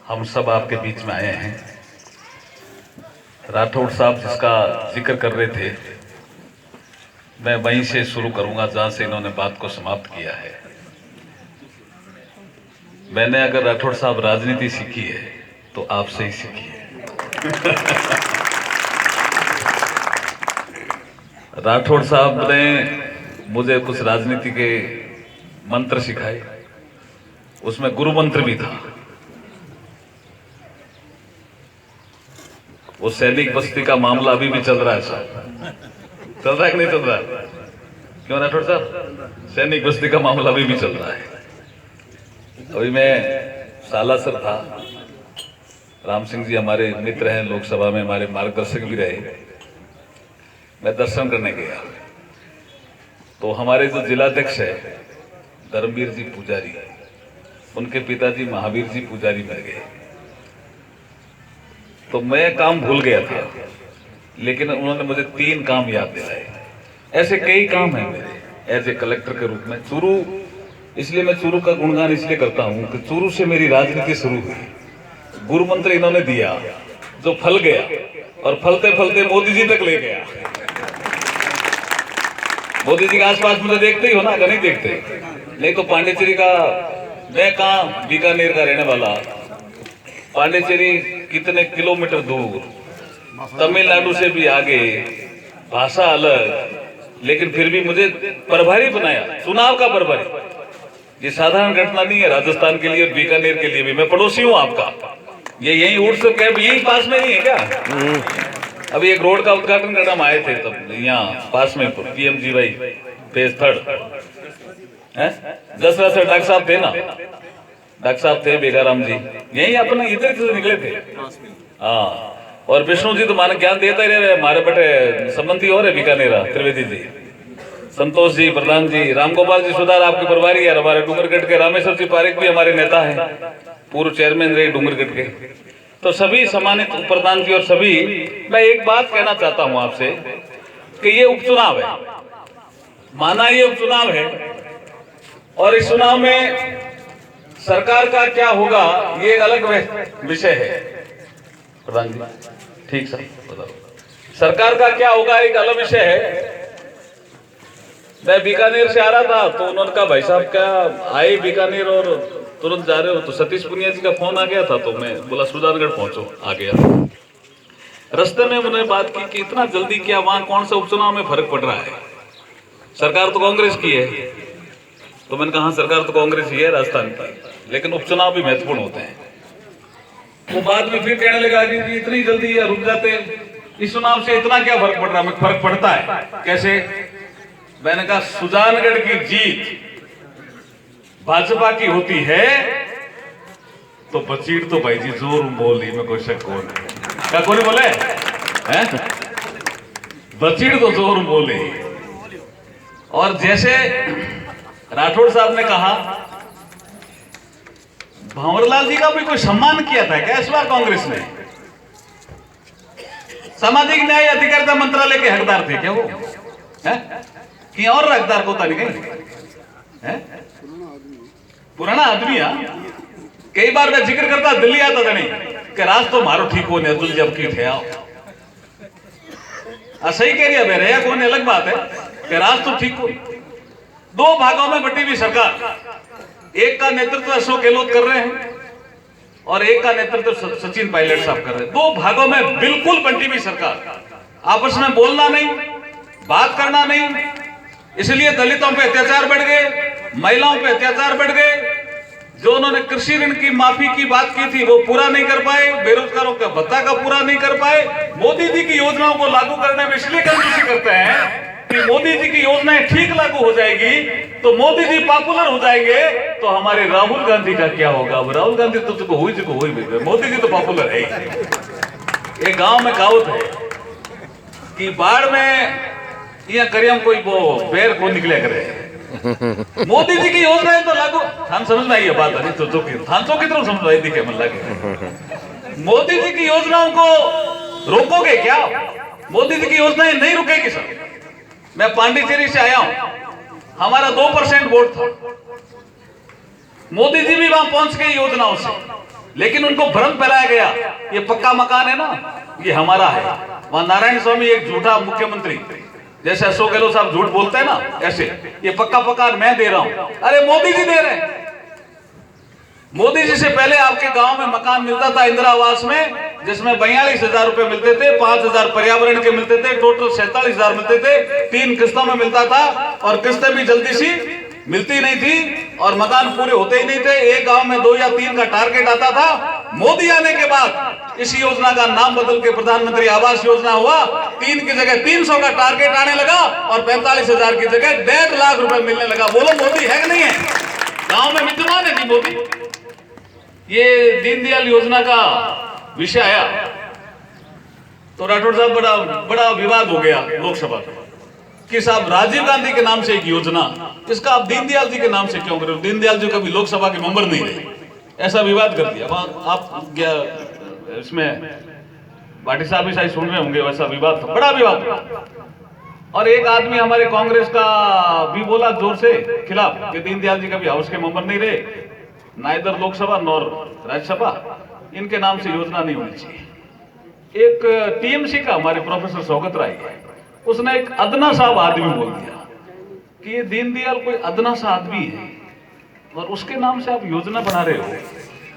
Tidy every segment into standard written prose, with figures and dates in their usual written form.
हम सब आपके बीच में आए हैं। राठौड़ साहब जिसका जिक्र कर रहे थे, मैं वहीं से शुरू करूंगा जहां से इन्होंने बात को समाप्त किया है। मैंने अगर राठौड़ साहब राजनीति सीखी है तो आपसे ही सीखी है। राठौड़ साहब ने मुझे कुछ राजनीति के मंत्र सिखाए, उसमें गुरु मंत्र भी था। वो सैनिक बस्ती का मामला अभी भी चल रहा है साहब, चल रहा है कि नहीं चल रहा है? क्यों राठौड़ साहब? सैनिक बस्ती का मामला अभी भी चल रहा है। अभी मैं सालासर था, राम सिंह जी हमारे मित्र हैं, लोकसभा में हमारे मार्गदर्शक भी रहे। मैं दर्शन करने गया तो हमारे जो जिलाध्यक्ष है धर्मवीर जी पुजारी, उनके पिताजी महावीर जी पुजारी मर गए। तो मैं काम भूल गया था, लेकिन उन्होंने मुझे 3 काम याद दिलाए। ऐसे कई काम हैं मेरे एज ए कलेक्टर के रूप में। चूरू, इसलिए मैं चूरू का गुणगान इसलिए करता हूं कि चूरू से मेरी राजनीति शुरू हुई। गुरु मंत्र इन्होंने दिया जो फल गया, और फलते फलते मोदी जी तक ले गया। मोदी जी के आसपास मुझे देखते ही हो ना, नहीं देखते? नहीं तो पांडिचेरी का, मैं कहाँ बीकानेर का रहने वाला, पांडिचेरी कितने किलोमीटर दूर, तमिलनाडु से भी आगे, भाषा अलग, लेकिन फिर भी मुझे प्रभारी बनाया, चुनाव का प्रभारी। ये साधारण घटना नहीं है राजस्थान के लिए और बीकानेर के लिए भी। मैं पड़ोसी हूँ आपका, ये यही उड़ से कैब यही पास में नहीं है क्या? अभी एक रोड का उद्घाटन करना हम आए थे तब यहाँ पास में PMGY फेज 3 दसरा से डॉक्टर साहब थे ना, डॉक्टर साहब थे बेगाराम जी, यही अपने इधर से निकले थे। हाँ, और विष्णु जी तो माने ज्ञान देता ही रहे। हमारे बटे संबंधी और है बीकानेरा, त्रिवेदी जी, संतोष जी प्रधान जी, रामगोपाल जी सुधार आपके प्रभारी है। हमारे डूंगरगढ़ के रामेश्वर जी पारेख भी हमारे नेता हैं, पूर्व चेयरमैन रहे डूंगरगढ़ के। तो सभी सम्मानित प्रधान जी और सभी, मैं एक बात कहना चाहता हूं आपसे कि ये उपचुनाव है, माना ये उपचुनाव है, और इस चुनाव में सरकार का क्या होगा ये एक अलग विषय है। प्रधान जी ठीक सर बताओ, सरकार का क्या होगा एक अलग विषय है। मैं बीकानेर से आ रहा था तो उन्होंने कहा भाई साहब क्या आए बीकानेर और तुरंत जा रहे हो? तो सतीश पुनिया जी का फोन आ गया था, तो मैं बोला सुजानगढ़ पहुंचो, आ गया। रास्ते में उन्होंने बात की कि इतना जल्दी क्या, वहां कौन सा उपचुनाव में फर्क पड़ रहा है? सरकार तो कांग्रेस की है। तो मैंने कहा सरकार तो कांग्रेस ही है राजस्थान की, लेकिन उपचुनाव भी महत्वपूर्ण होते हैं। वो बाद में फिर कहने लगा कि इतनी जल्दी रुक जाते, इस चुनाव से इतना क्या फर्क पड़ रहा है? फर्क पड़ता है कैसे? मैंने कहा सुजानगढ़ की जीत भाजपा की होती है तो बचीड़ तो भाई जी जोर बोली में कोई शक कौन है? क्या कौन बोले हैं? बचीड़ तो जोर बोली। और जैसे राठौड़ साहब ने कहा, भंवरलाल जी का भी कोई सम्मान किया था क्या इस बार कांग्रेस ने? सामाजिक न्याय अधिकारिता मंत्रालय के हकदार थे क्या वो? कि और हकदार को था नहीं? पुराना आदमी। कई बार मैं जिक्र करता, दिल्ली आता था नहीं कि राज तो मारो ठीक हो नहीं, जब की थे आओ। सही कह रही है मेरे कौन, अलग बात है कि राज तो ठीक हो। 2 भागों में बटी हुई सरकार, एक का नेतृत्व अशोक गहलोत कर रहे हैं और एक का नेतृत्व सचिन पायलट साहब कर रहे हैं। 2 भागों में बिल्कुल बंटी हुई सरकार, आपस में बोलना नहीं, बात करना नहीं। इसलिए दलितों पे अत्याचार बढ़ गए, महिलाओं पे अत्याचार बढ़ गए। जो उन्होंने कृषि ऋण की माफी की बात की थी वो पूरा नहीं कर पाए, बेरोजगारों का भत्ता का पूरा नहीं कर पाए। मोदी जी की योजनाओं को लागू करने में इसलिए कंजूसी करते हैं कि मोदी जी की योजनाएं ठीक लागू हो जाएगी तो मोदी जी पॉपुलर हो जाएंगे, तो हमारे राहुल गांधी का क्या होगा? अब राहुल गांधी तो चुको हुई, मोदी जी तो पॉपुलर है। एक गांव में कहावत है कि बाढ़ में यह करियम कोई वो बेर को निकले करे। मोदी जी की योजनाएं तो लागू, हम समझ में आई है बात, नहीं तो जो की तरफ समझ आई दिखे मन लगे। मोदी जी की योजनाओं को रोकोगे क्या? मोदी जी की योजनाएं नहीं रुकेगी सर। मैं पांडिचेरी से आया हूं, हमारा 2% वोट था, मोदी जी भी वहां पहुंच गए योजनाओं से। लेकिन उनको भ्रम फैलाया गया ये पक्का मकान है ना, ये हमारा है। वहां नारायण स्वामी एक झूठा मुख्यमंत्री, जैसे अशोक गहलोत साहब झूठ बोलते हैं ना, ऐसे ये पक्का मकान मैं दे रहा हूं। अरे मोदी जी दे रहे हैं। मोदी जी से पहले आपके गांव में मकान मिलता था इंदिरा आवास में, जिसमें 42,000 रुपए मिलते थे, 5,000 पर्यावरण के मिलते थे, टोटल 47,000 मिलते थे। 3 किस्तों में मिलता था और किस्तें भी जल्दी सी मिलती नहीं थी और मकान पूरे होते ही नहीं थे। एक गांव में 2 या 3 का टारगेट आता था। मोदी आने के बाद इस योजना का नाम बदल के प्रधानमंत्री आवास योजना हुआ। 3 की जगह 300 का टारगेट आने लगा और 45,000 की जगह 1.5 लाख रुपए मिलने लगा। बोलो मोदी है कि नहीं है? गांव में विद्यमान है जी मोदी। ये दीनदयाल योजना का विषय आया तो राठौड़ साहब बड़ा विवाद हो गया लोकसभा में कि साहब राजीव गांधी के नाम से एक योजना, इसका आप दीनदयाल जी के नाम से क्यों कर रहे हो? दीनदयाल जी कभी लोकसभा के मेंबर नहीं रहे, ऐसा विवाद कर दिया। आप क्या इसमें भाटी साहब भी शायद सुन रहे होंगे, वैसा विवाद था, बड़ा विवाद। और एक आदमी हमारे कांग्रेस का भी बोला जोर से खिलाफ कि दीनदयाल जी कभी हाउस के मेंबर नहीं रहे, ना इधर लोकसभा नौर राज्यसभा, इनके नाम से योजना नहीं होनी चाहिए। एक टीएमसी का हमारे प्रोफेसर सौगत राय, उसने एक अदना साहब आदमी बोल दिया कि ये दीनदयाल कोई अदना सा आदमी है और उसके नाम से आप योजना बना रहे हो।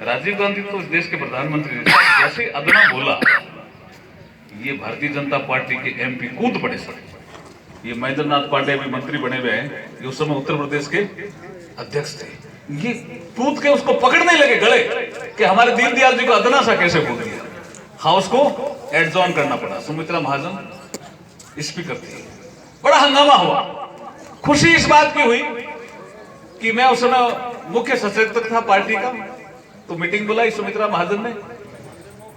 राजीव गांधी तो इस देश के प्रधानमंत्री, जैसे अदना बोला, ये भारतीय जनता पार्टी के एमपी कूद पड़े सर। ये महेंद्र नाथ पांडे भी मंत्री बने हुए हैं, ये उस समय उत्तर प्रदेश के अध्यक्ष थे। ये कूद के उसको पकड़ने लगे गले कि हमारे दीनदयाल जी को अदना सा कैसे बोल दिया। हाउस को एडजॉर्न करना पड़ा। सुमित्रा महाजन स्पीकर थी, बड़ा हंगामा हुआ। खुशी इस बात की हुई कि मैं उस समय मुख्य सचेतक था पार्टी का, तो मीटिंग बुलाई सुमित्रा महाजन ने।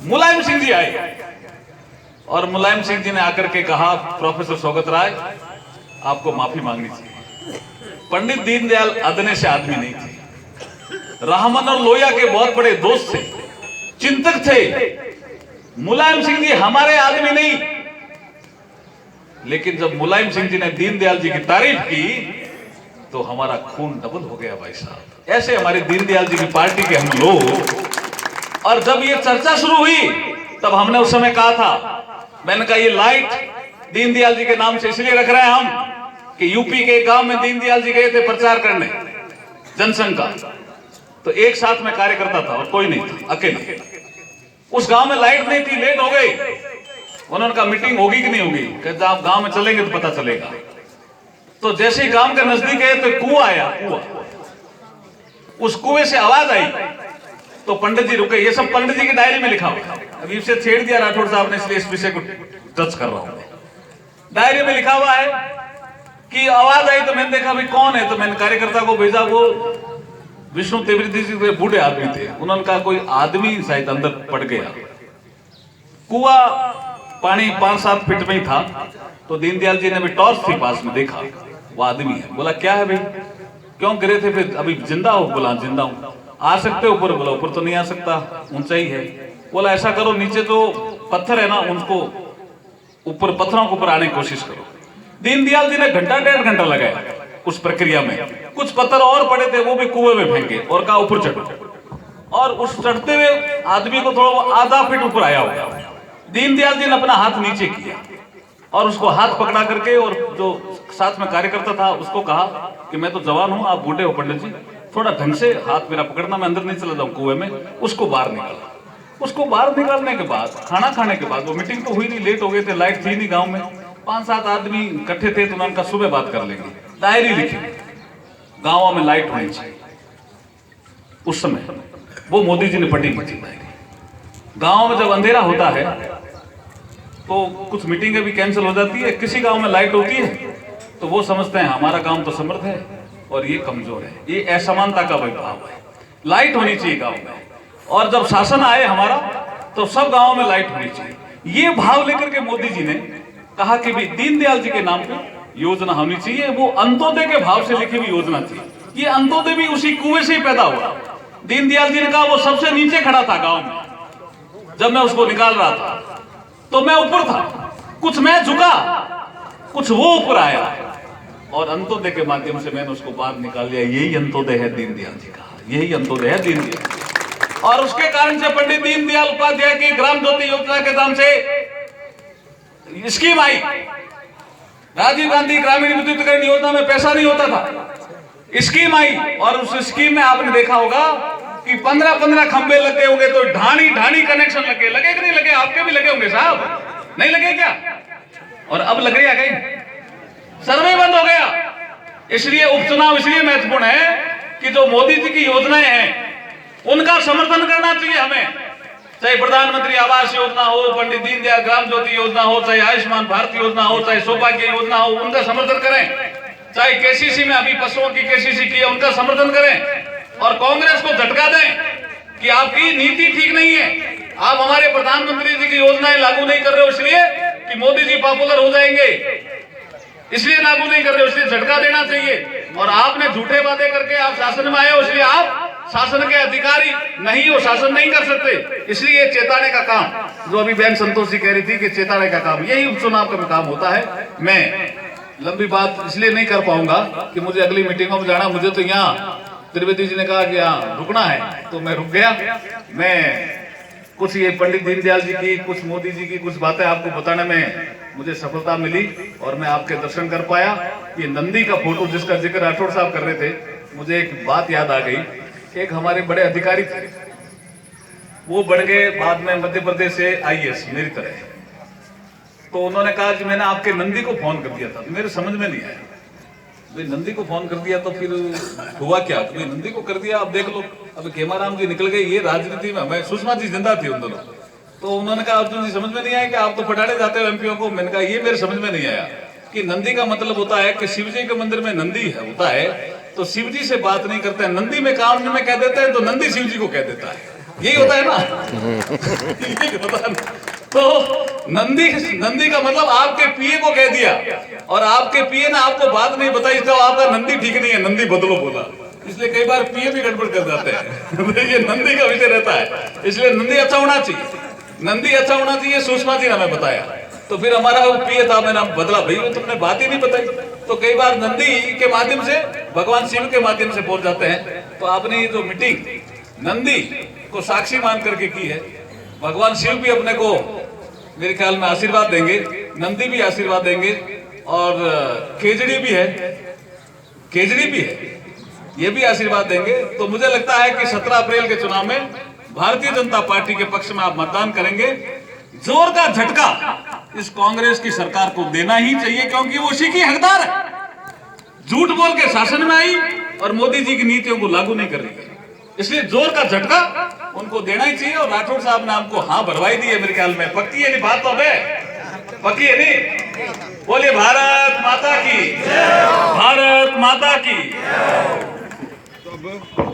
मुलायम सिंह जी आए और मुलायम सिंह जी ने आकर के कहा, प्रोफेसर सौगत राय आपको माफी मांगनी चाहिए। पंडित दीनदयाल अदने से आदमी नहीं थे, रामन और लोहिया के बहुत बड़े दोस्त थे, चिंतक थे। मुलायम सिंह जी हमारे आदमी नहीं। लेकिन जब मुलायम सिंह जी ने दीनदयाल जी की तारीफ की तो हमारा खून डबल हो गया भाई साहब। ऐसे हमारे दीनदयाल जी की पार्टी के हम लोग। और जब ये चर्चा शुरू हुई तब हमने उस समय कहा था, मैंने कहा ये लाइट दीनदयाल जी के नाम से इसलिए रख रहे हैं हम कि यूपी के गांव में दीनदयाल जी गए थे प्रचार करने जनसंघ का, तो एक साथ में कार्यकर्ता था और कोई नहीं था, अकेले। उस गांव में लाइट नहीं थी, लेट हो गई। उन्होंने कहा मीटिंग होगी कि नहीं होगी? कहते आप गांव में चलेंगे तो पता चलेगा। तो जैसे ही गांव के नजदीक गए तो कुआं आया, कुआं। उस कुएं से आवाज आई तो पंडित जी रुके। ये सब पंडित जी की डायरी में लिखा हुआ। अभी इसे छेड़ दिया राठौड़ साहब ने, इसलिए इस विषय को टच कर रहा हूं। डायरी में लिखा हुआ है कि आवाज आई तो मैंने देखा भाई कौन है, तो मैंने कार्यकर्ता को भेजा। वो विष्णु त्रिवेदी जी बूढ़े आदमी थे। उन्होंने कहा कोई आदमी शायद अंदर पड़ गया। कुआं पानी 5-7 फीट में ही था। तो दीनदयाल जी ने भी टॉर्च थी पास में, देखा वो आदमी है। बोला क्या है भाई, क्यों गिरे थे? फिर अभी जिंदा हो? बोला जिंदा हूं। आ सकते हो ऊपर? बोला ऊपर तो नहीं आ सकता, ऊंचाई है। बोला ऐसा करो, नीचे जो पत्थर है ना उनको ऊपर, पत्थरों के ऊपर आने की कोशिश करो। दीनदयाल जी ने घंटा 1.5 घंटा लगाया उस प्रक्रिया में। कुछ पत्थर और पड़े थे, वो भी कुएं में फेंके और कहा ऊपर चढ़ो। और उस चढ़ते हुए आदमी को थोड़ा आधा फीट ऊपर आया होगा। दीनदयाल जी ने अपना हाथ नीचे किया और उसको हाथ पकड़ा करके, और जो साथ में कार्यकर्ता था उसको कहा कि मैं तो जवान हूं, आप बूढ़े हो पंडित जी, थोड़ा ढंग से हाथ मेरा पकड़ना, मैं अंदर नहीं चला जाऊं कुएं में। उसको बाहर निकाला। उसको बाहर निकालने के बाद, खाना खाने के बाद, वो मीटिंग तो हुई नहीं, लेट हो गए थे, लाइट थी नहीं गाँव में, 5-7 आदमी इकट्ठे थे, तो उन्होंने कहा सुबह बात कर लेंगे। डायरी लिखी, गाँवों में लाइट होनी चाहिए। उस समय वो मोदी जी ने पटी की थी डायरी। गाँव में जब अंधेरा होता है तो कुछ मीटिंगें भी कैंसिल हो जाती है। किसी गांव में लाइट होती है तो वो समझते हैं हमारा गांव तो समर्थ है और ये कमजोर है। ये असमानता का भाव है। लाइट होनी चाहिए गांव में, और जब शासन आए हमारा तो सब गांवों में लाइट होनी चाहिए। ये भाव लेकर के मोदी जी ने कहा कि भी दीनदयाल जी के नाम पे योजना होनी चाहिए। वो अंत्योदय के भाव से लिखी हुई योजना थी। ये अंत्योदय भी उसी कुएं से ही पैदा हुआ। दीनदयाल जी ने कहा वो सबसे नीचे खड़ा था गांव में, जब मैं उसको निकाल रहा था तो मैं ऊपर था, कुछ मैं झुका, कुछ वो ऊपर आया, और अंत्योदय के माध्यम से मैंने उसको बाहर निकाल लिया। यही अंत्योदय है दीनदयाल जी का, यही अंत्योदय है दीनदयाल। और उसके कारण से पंडित दीनदयाल उपाध्याय की ग्राम ज्योति योजना के नाम से स्कीम आई। राजीव गांधी ग्रामीण विद्युतीकरण योजना में पैसा नहीं होता था, स्कीम आई, और उस स्कीम में आपने देखा होगा कि 15-15 खंबे लगे होंगे, तो ढाणी कनेक्शन लगे कि नहीं लगे? आपके भी लगे होंगे साहब, नहीं लगे क्या? और अब लग रही है कहीं? सर्वे बंद हो गया। इसलिए उपचुनाव इसलिए महत्वपूर्ण है कि जो मोदी जी की योजनाएं हैं उनका समर्थन करना चाहिए हमें, चाहे प्रधानमंत्री आवास योजना हो, पंडित दीनदयाल ग्राम ज्योति योजना हो, चाहे आयुष्मान भारत योजना हो, चाहे सौभाग्य योजना हो, उनका समर्थन करें। चाहे केसीसी में अभी पशुओं की केसीसी की है, उनका समर्थन करें। और कांग्रेस को झटका दें कि आपकी नीति ठीक नहीं है, आप हमारे प्रधानमंत्री जी की योजनाएं लागू नहीं कर रहे हो इसलिए कि मोदी जी पॉपुलर हो जाएंगे, इसलिए लागू नहीं कर रहे हो, इसलिए झटका देना चाहिए। और आपने झूठे वादे करके आप शासन में आए हो, इसलिए आप शासन के अधिकारी नहीं हो, शासन नहीं कर सकते, इसलिए चेताने का काम, जो अभी बहन संतोष जी कह रही थी कि चेताने का काम, यही उपचुनाव का काम होता है। मैं लंबी बात इसलिए नहीं कर पाऊंगा कि मुझे अगली मीटिंगों में जाना, मुझे तो यहाँ त्रिवेदी जी ने कहा कि यहाँ रुकना है, तो मैं रुक गया। मैं कुछ ये पंडित दीनदयाल जी की, कुछ मोदी जी की कुछ बातें आपको बताने में मुझे सफलता मिली और मैं आपके दर्शन कर पाया। ये नंदी का फोटो जिसका जिक्र राठौड़ साहब कर रहे थे, मुझे एक बात याद आ गई। एक हमारे बड़े अधिकारी थे, वो बढ़ गए बाद में मध्य प्रदेश से IAS मेरी तरह, तो उन्होंने कहा कि मैंने आपके नंदी को फोन कर दिया था। मेरे समझ में नहीं आया, भाई नंदी को फोन कर दिया तो फिर हुआ क्या? तो नंदी को कर दिया, अब देख लो, अब खेमाराम जी निकल गए, ये राजनीति में, मैं सुषमा जी जिंदा थी उन दोनों। तो उन्होंने कहा अर्जुन जी समझ में नहीं आया कि आप तो फटाड़े जाते हो एमपीओ को। मैंने कहा ये मेरे समझ में नहीं आया कि नंदी का मतलब होता है कि शिव जी के मंदिर में नंदी है होता है, तो शिव जी से बात नहीं करते हैं, नंदी में काम में कह देते हैं, तो नंदी शिव जी को कह देता है, यही होता है ना। तो नंदी का मतलब आपके पीए को कह दिया, और आपके पीए ने आपको बात नहीं बताई, तो आपका नंदी ठीक नहीं है, नंदी बदलो बोला, इसलिए कई बार पीए भी गड़बड़ कर जाते हैं। ये नंदी का विषय रहता है, इसलिए नंदी अच्छा होना चाहिए, नंदी अच्छा होना चाहिए। सुषमा जी ने हमें बताया, तो फिर हमारा वो पीए था, मैंने बताया भाई तुमने बात ही नहीं बताई। तो कई बार नंदी के माध्यम से भगवान शिव के माध्यम से पहुंच जाते हैं। तो आपने ये जो मीटिंग नंदी को साक्षी मान करके की है, भगवान शिव भी अपने को मेरे ख्याल में आशीर्वाद देंगे, नंदी भी आशीर्वाद देंगे, और केजड़ी भी है, केजड़ी भी है, ये भी आशीर्वाद देंगे। तो मुझे लगता है कि 17 अप्रैल के चुनाव में भारतीय जनता पार्टी के पक्ष में आप मतदान करेंगे। जोर का झटका इस कांग्रेस की सरकार को देना ही चाहिए, क्योंकि वो उसी की हकदार है, झूठ बोल के शासन में आई और मोदी जी की नीतियों को लागू नहीं कर रही है, इसलिए जोर का झटका उनको देना ही चाहिए। और राठौड़ साहब ने हमको हाँ भरवाई दी है, मेरे ख्याल में पक्की है नहीं बात, तो है पक्की है नहीं? बोलिए भारत माता की, भारत माता की।